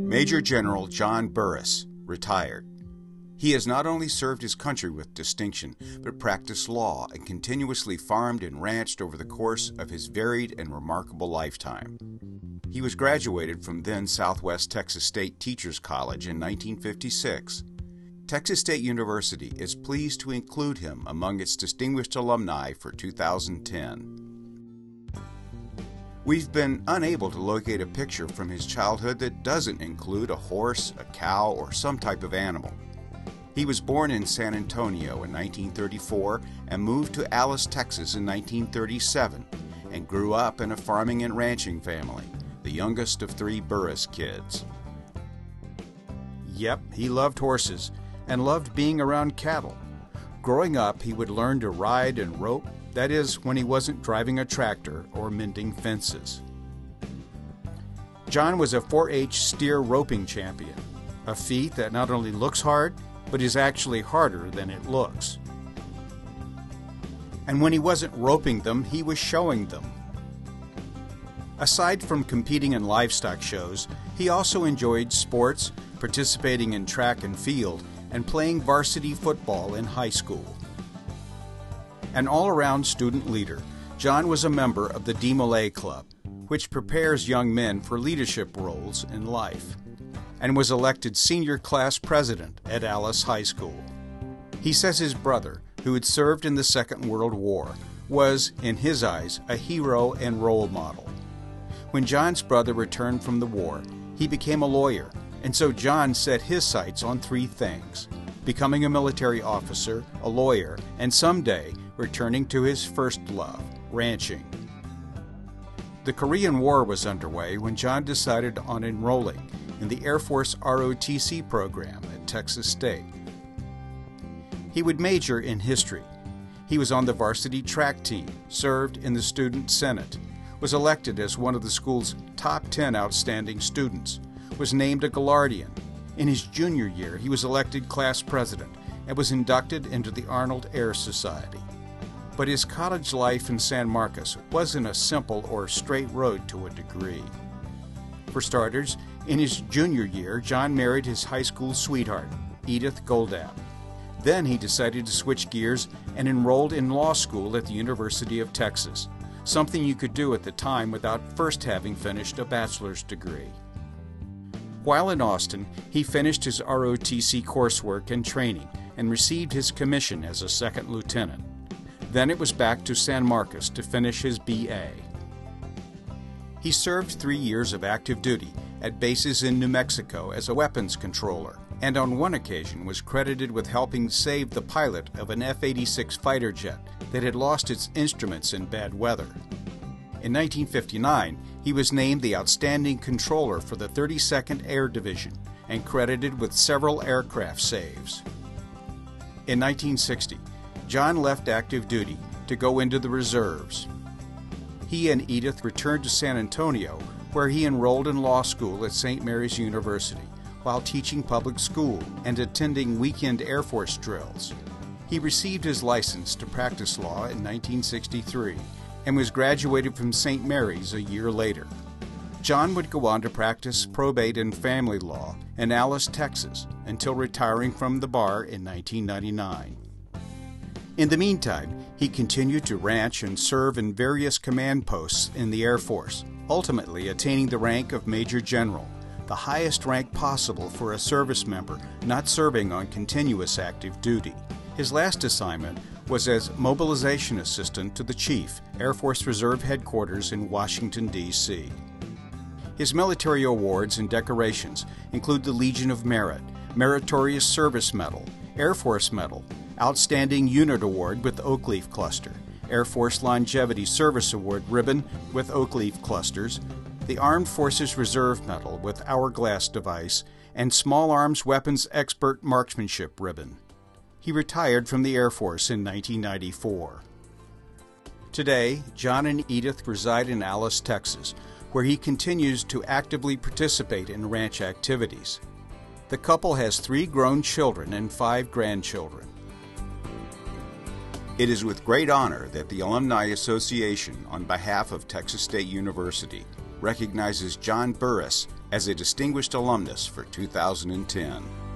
Major General John Burris, retired. He has not only served his country with distinction, but practiced law and continuously farmed and ranched over the course of his varied and remarkable lifetime. He was graduated from then Southwest Texas State Teachers College in 1956. Texas State University is pleased to include him among its distinguished alumni for 2010. We've been unable to locate a picture from his childhood that doesn't include a horse, a cow, or some type of animal. He was born in San Antonio in 1934 and moved to Alice, Texas in 1937, and grew up in a farming and ranching family, the youngest of 3 Burris kids. Yep, he loved horses and loved being around cattle. Growing up, he would learn to ride and rope, that is, when he wasn't driving a tractor or mending fences. John was a 4-H steer roping champion, a feat that not only looks hard, but is actually harder than it looks. And when he wasn't roping them, he was showing them. Aside from competing in livestock shows, he also enjoyed sports, participating in track and field, and playing varsity football in high school. An all-around student leader, John was a member of the DeMolay Club, which prepares young men for leadership roles in life, and was elected senior class president at Alice High School. He says his brother, who had served in the Second World War, was, in his eyes, a hero and role model. When John's brother returned from the war, he became a lawyer, and so John set his sights on 3 things: becoming a military officer, a lawyer, and someday returning to his first love, ranching. The Korean War was underway when John decided on enrolling in the Air Force ROTC program at Texas State. He would major in history. He was on the varsity track team, served in the student senate, was elected as one of the school's top 10 outstanding students, was named a Gallardian. In his junior year, he was elected class president and was inducted into the Arnold Air Society. But his college life in San Marcos wasn't a simple or straight road to a degree. For starters, in his junior year, John married his high school sweetheart, Edith Goldab. Then he decided to switch gears and enrolled in law school at the University of Texas, something you could do at the time without first having finished a bachelor's degree. While in Austin, he finished his ROTC coursework and training and received his commission as a second lieutenant. Then it was back to San Marcos to finish his BA. He served 3 years of active duty at bases in New Mexico as a weapons controller, and on one occasion was credited with helping save the pilot of an F-86 fighter jet that had lost its instruments in bad weather. In 1959, he was named the Outstanding Controller for the 32nd Air Division and credited with several aircraft saves. In 1960, John left active duty to go into the reserves. He and Edith returned to San Antonio, where he enrolled in law school at St. Mary's University while teaching public school and attending weekend Air Force drills. He received his license to practice law in 1963 and was graduated from St. Mary's a year later. John would go on to practice probate and family law in Alice, Texas, until retiring from the bar in 1999. In the meantime, he continued to ranch and serve in various command posts in the Air Force, ultimately attaining the rank of Major General, the highest rank possible for a service member not serving on continuous active duty. His last assignment was as mobilization assistant to the Chief, Air Force Reserve Headquarters in Washington, D.C. His military awards and decorations include the Legion of Merit, Meritorious Service Medal, Air Force Medal, Outstanding Unit Award with Oak Leaf Cluster, Air Force Longevity Service Award Ribbon with Oak Leaf Clusters, the Armed Forces Reserve Medal with Hourglass Device, and Small Arms Weapons Expert Marksmanship Ribbon. He retired from the Air Force in 1994. Today, John and Edith reside in Alice, Texas, where he continues to actively participate in ranch activities. The couple has 3 grown children and 5 grandchildren. It is with great honor that the Alumni Association, on behalf of Texas State University, recognizes John Burris as a distinguished alumnus for 2010.